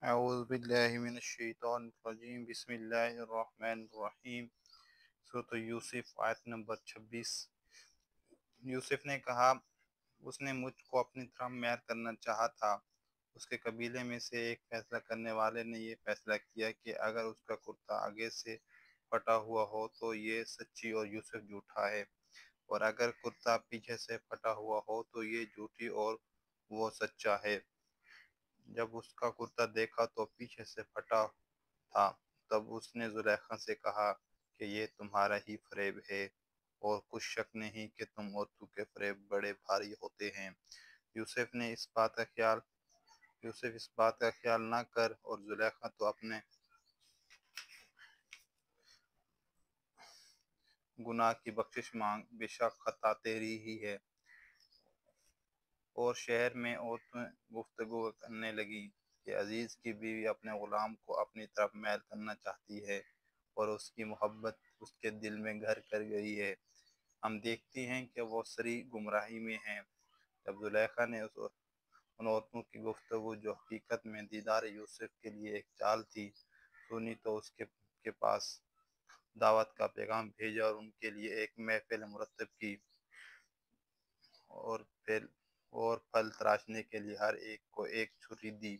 اعوذ باللہ من الشیطان الرجیم بسم اللہ الرحمن الرحیم۔ سورۃ یوسف آیت نمبر 26۔ یوسف نے کہا، اس نے مجھ کو اپنی طرف میل کرنا چاہا تھا۔ اس کے قبیلے میں سے ایک فیصلہ کرنے والے نے یہ فیصلہ کیا کہ اگر اس کا کرتا آگے سے پھٹا ہوا ہو تو یہ سچی اور یوسف جھوٹا ہے، اور اگر کرتا پیچھے سے پھٹا ہوا ہو تو یہ جھوٹی اور وہ سچا ہے۔ جب اس کا کرتا دیکھا تو پیچھے سے پھٹا تھا، تب اس نے زلیخا سے کہا کہ یہ تمہارا ہی فریب ہے، اور کچھ شک نہیں کہ تم عورتوں کے فریب بڑے بھاری ہوتے ہیں۔ یوسف اس بات کا خیال نہ کر، اور زلیخا تو اپنے گناہ کی بخشش مانگ، بے شک خطا تیری ہی ہے۔ اور شہر میں عورتیں گفتگو کرنے لگی کہ عزیز کی بیوی اپنے غلام کو اپنی طرف میل کرنا چاہتی ہے، اور اس کی محبت اس کے دل میں گھر کر گئی ہے۔ ہم دیکھتی ہیں کہ وہ سری گمراہی میں ہیں۔ جب زلیخا نے ان عورتوں کی گفتگو، جو حقیقت میں دیدار یوسف کے لیے ایک چال تھی، سنی تو اس کے پاس دعوت کا پیغام بھیجا اور ان کے لیے ایک محفل مرتب کی، اور پھل تراشنے کے لیے ہر ایک کو ایک چھری دی،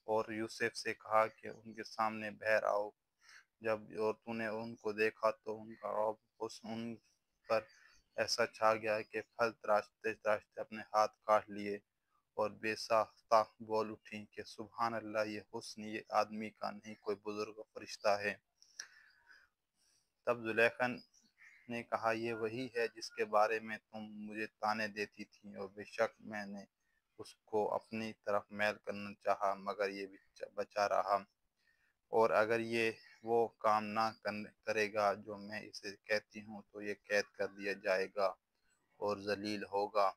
اور یوسف سے کہا کہ ان کے سامنے بہر آؤ۔ جب عورتوں نے ان کو دیکھا تو ان کا رعب ان پر ایسا چھا گیا کہ پھل تراشتے تراشتے اپنے ہاتھ کاٹ لیے، اور بے ساختہ بول اٹھیں کہ سبحان اللہ، یہ حسن یہ آدمی کا نہیں، کوئی بزرگ فرشتہ ہے۔ تب زلیخا نے کہا، یہ وہی ہے جس کے بارے میں تم مجھے طعنے دیتی تھی، اور بے شک میں نے اس کو اپنی طرف میل کرنا چاہا، مگر یہ بچا رہا، اور اگر یہ وہ کام نہ کرے گا جو میں اسے کہتی ہوں تو یہ قید کر دیا جائے گا اور ذلیل ہوگا۔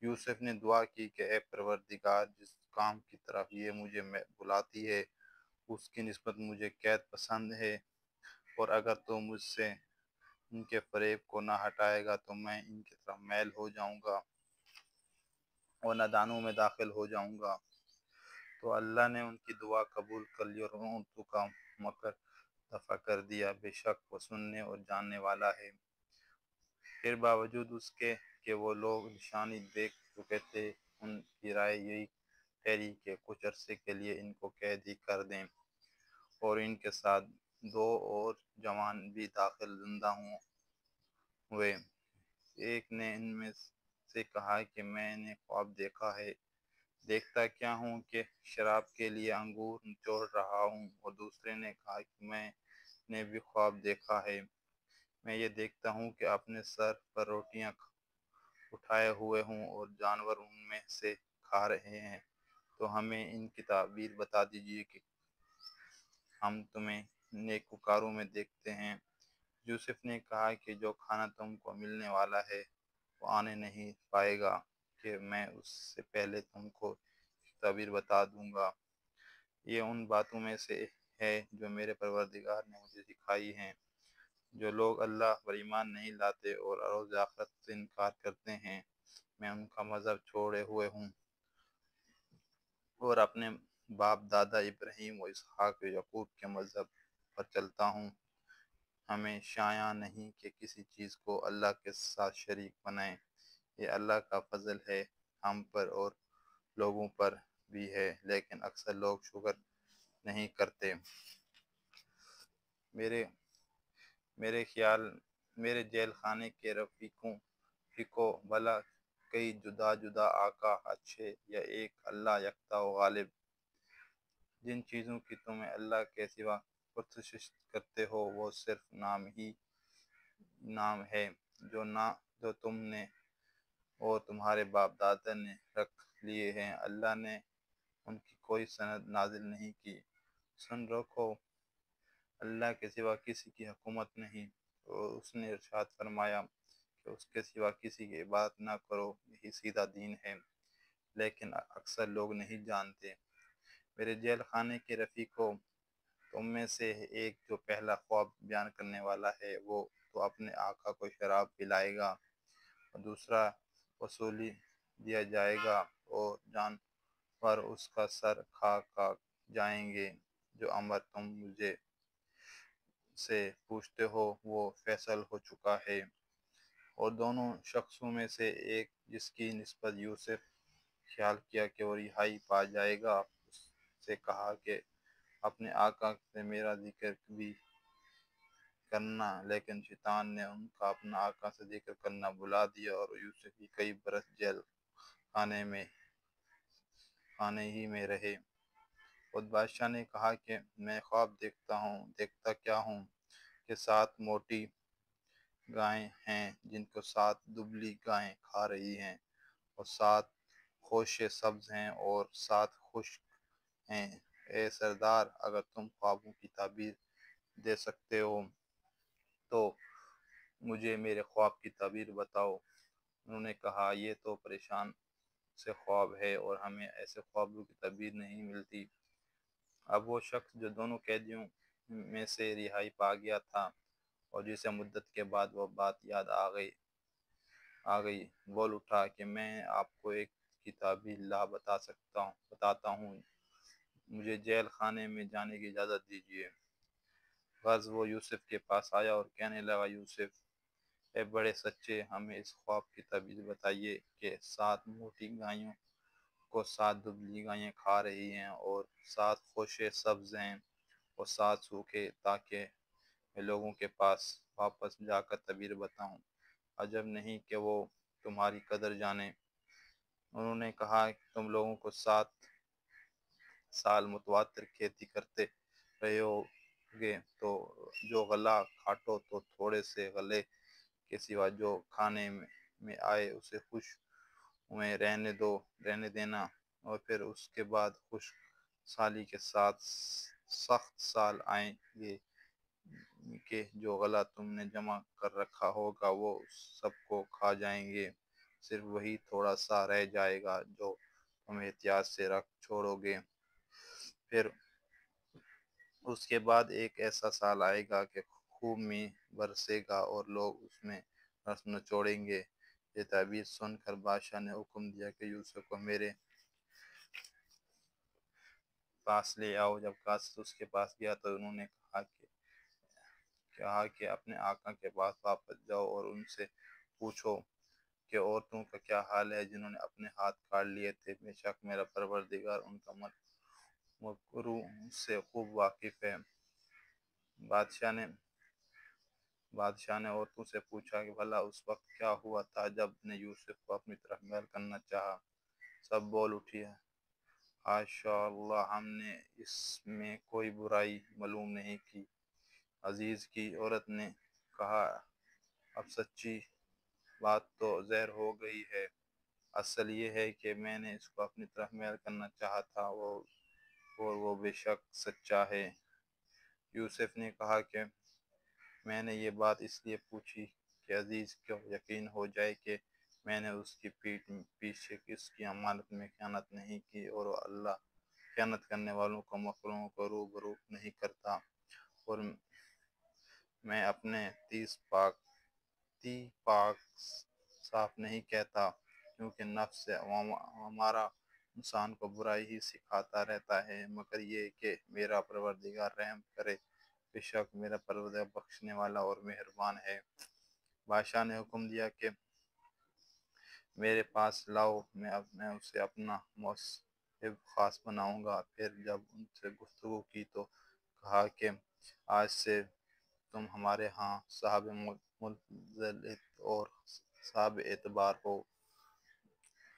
یوسف نے دعا کی کہ اے پروردگار، جس کام کی طرف یہ مجھے بلاتی ہے اس کی نسبت مجھے قید پسند ہے، اور اگر تو مجھ سے ان کے فریب کو نہ ہٹائے گا تو میں ان کی طرف میل ہو جاؤں گا اور نادانوں میں داخل ہو جاؤں گا۔ تو اللہ نے ان کی دعا قبول کر لی اور عورتوں کا مکر دفع کر دیا، بے شک وہ سننے اور جاننے والا ہے۔ پھر باوجود اس کے کہ وہ لوگ نشانی دیکھ چکے تھے، ان کی رائے یہی ٹھہری کہ کچھ عرصے کے لیے ان کو قید ہی کر دیں، اور ان کے ساتھ دو اور جوان بھی داخل زندہ ہوئے۔ ایک نے ان میں سے کہا کہ میں نے خواب دیکھا ہے، دیکھتا کیا ہوں کہ شراب کے لیے انگور نچوڑ رہا ہوں، اور دوسرے نے کہا کہ میں نے بھی خواب دیکھا ہے، میں یہ دیکھتا ہوں کہ اپنے سر پر روٹیاں اٹھائے ہوئے ہوں اور جانور ان میں سے کھا رہے ہیں، تو ہمیں ان کی تعبیر بتا دیجیے کہ ہم تمہیں نیکوکاروں میں دیکھتے ہیں۔ یوسف نے کہا کہ جو کھانا تم کو ملنے والا ہے وہ آنے نہیں پائے گا کہ میں اس سے پہلے تم کو ایک تعبیر بتا دوں گا۔ یہ ان باتوں میں سے ہے جو میرے پروردگار نے مجھے سکھائی ہیں۔ جو لوگ اللہ پر ایمان نہیں لاتے اور روز آخرت سے انکار کرتے ہیں، میں ان کا مذہب چھوڑے ہوئے ہوں اور اپنے باپ دادا ابراہیم و اسحاق و یعقوب کے مذہب پر چلتا ہوں۔ ہمیں شایع نہیں کہ کسی چیز کو اللہ کے ساتھ شریک بنائیں، یہ اللہ کا فضل ہے ہم پر اور لوگوں پر بھی ہے، لیکن اکثر لوگ شکر نہیں کرتے۔ میرے جیل خانے کے رفیقوں بھلا کئی جدا جدا آقا اچھے یا ایک اللہ یکتا و غالب؟ جن چیزوں کی تمہیں اللہ کے سوا پرستش کرتے ہو وہ صرف نام ہے جو تم نے اور تمہارے باپ دادا نے رکھ لیے ہیں، اللہ نے ان کی کوئی سند نازل نہیں کی۔ سن رکھو، اللہ کے سوا کسی کی حکومت نہیں، اور اس نے ارشاد فرمایا کہ اس کے سوا کسی کی عبادت نہ کرو، یہی سیدھا دین ہے، لیکن اکثر لوگ نہیں جانتے۔ میرے جیل خانے کے رفیقوں، تم میں سے ایک جو پہلا خواب بیان کرنے والا ہے وہ تو اپنے آقا کو شراب پلائے گا، اور دوسرا وصولی دیا جائے گا، اور جانور اس کا سر کھا جائیں گے۔ جو امر تم مجھے سے پوچھتے ہو وہ فیصل ہو چکا ہے۔ اور دونوں شخصوں میں سے ایک، جس کی نسبت یوسف خیال کیا کہ وہ رہائی پا جائے گا، اس سے کہا کہ اپنے آقا سے میرا ذکر بھی کرنا، لیکن شیطان نے ان کا اپنا آقا سے ذکر کرنا بھلا دیا اور یوسف بھی کئی برس جیل خانے ہی میں رہے۔ خود بادشاہ نے کہا کہ میں خواب دیکھتا کیا ہوں کہ 7 موٹی گائیں ہیں جن کو 7 دبلی گائیں کھا رہی ہیں، اور 7 خوشے سبز ہیں اور 7 خشک ہیں۔ اے سردار، اگر تم خوابوں کی تعبیر دے سکتے ہو تو مجھے میرے خواب کی تعبیر بتاؤ۔ انہوں نے کہا یہ تو پریشان سے خواب ہے اور ہمیں ایسے خوابوں کی تعبیر نہیں ملتی۔ اب وہ شخص جو دونوں قیدیوں میں سے رہائی پا گیا تھا اور جسے مدت کے بعد وہ بات یاد آ گئی بول اٹھا کہ میں آپ کو ایک کی تعبیر بتاتا ہوں، مجھے جیل خانے میں جانے کی اجازت دیجیے۔ غرض وہ یوسف کے پاس آیا اور کہنے لگا، یوسف اے بڑے سچے، ہمیں اس خواب کی تعبیر بتائیے کہ 7 موٹی گایوں کو 7 دبلی گائیں کھا رہی ہیں اور 7 خوشے سبز ہیں اور 7 سوکھے، تاکہ میں لوگوں کے پاس واپس جا کر تعبیر بتاؤں۔ عجب نہیں کہ وہ تمہاری قدر جانے۔ انہوں نے کہا کہ تم لوگوں کو 7 سال متواتر کھیتی کرتے رہے ہوگے، تو جو غلہ کاٹو تو تھوڑے سے غلے کے سوا جو کھانے میں آئے اسے خشک میں رہنے دینا، اور پھر اس کے بعد خشک سالی کے ساتھ سخت سال آئیں گے کہ جو غلہ تم نے جمع کر رکھا ہوگا وہ سب کو کھا جائیں گے، صرف وہی تھوڑا سا رہ جائے گا جو تم احتیاط سے رکھ چھوڑو گے۔ پھر اس کے بعد ایک ایسا سال آئے گا کہ خوب می برسے گا اور لوگ اس میں رس نچوڑیں گے۔ یہ تعبیر سن کر بادشاہ نے حکم دیا کہ یوسف کو میرے پاس لے آؤ۔ جب قاصد اس کے پاس گیا تو انہوں نے کہا کہ اپنے آقا کے پاس واپس جاؤ اور ان سے پوچھو کہ عورتوں کا کیا حال ہے جنہوں نے اپنے ہاتھ کاٹ لیے تھے، بے شک میرا پروردگار ان کا مکروں سے خوب واقف ہے۔ بادشاہ نے عورتوں سے پوچھا کہ بھلا اس وقت کیا ہوا تھا جب نے یوسف کو اپنی طرف میل کرنا چاہا؟ سب بول اٹھی، حاشا اللہ، ہم نے اس میں کوئی برائی معلوم نہیں کی۔ عزیز کی عورت نے کہا، اب سچی بات تو ظاہر ہو گئی ہے، اصل یہ ہے کہ میں نے اس کو اپنی طرف میل کرنا چاہا تھا اور وہ بے شک سچا ہے۔ یوسف نے کہا کہ میں نے یہ بات اس لیے پوچھی کہ عزیز کو یقین ہو جائے کہ میں نے اس کی پیٹھ پیچھے اس کی امانت میں خیانت نہیں کی، اور اللہ خیانت کرنے والوں کو مکروں کو روبرو نہیں کرتا، اور میں اپنے تیس پاک صاف نہیں کہتا، کیونکہ نفس ہمارا انسان کو برائی ہی سکھاتا رہتا ہے، مگر یہ کہ میرا پروردگار رحم کرے، بے شک میرا پروردگار بخشنے والا اور مہربان ہے۔ بادشاہ نے حکم دیا کہ میرے پاس لاؤ، میں اسے اپنا مصحف خاص بناؤں گا۔ پھر جب ان سے گفتگو کی تو کہا کہ آج سے تم ہمارے ہاں صاحب منزلت اور صاحب اعتبار ہو۔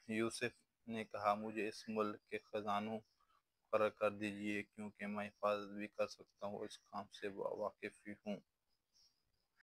یوسف نے کہا، مجھے اس ملک کے خزانوں مقرر کر دیجیے، کیونکہ میں حفاظت بھی کر سکتا ہوں اور اس کام سے واقف بھی ہوں۔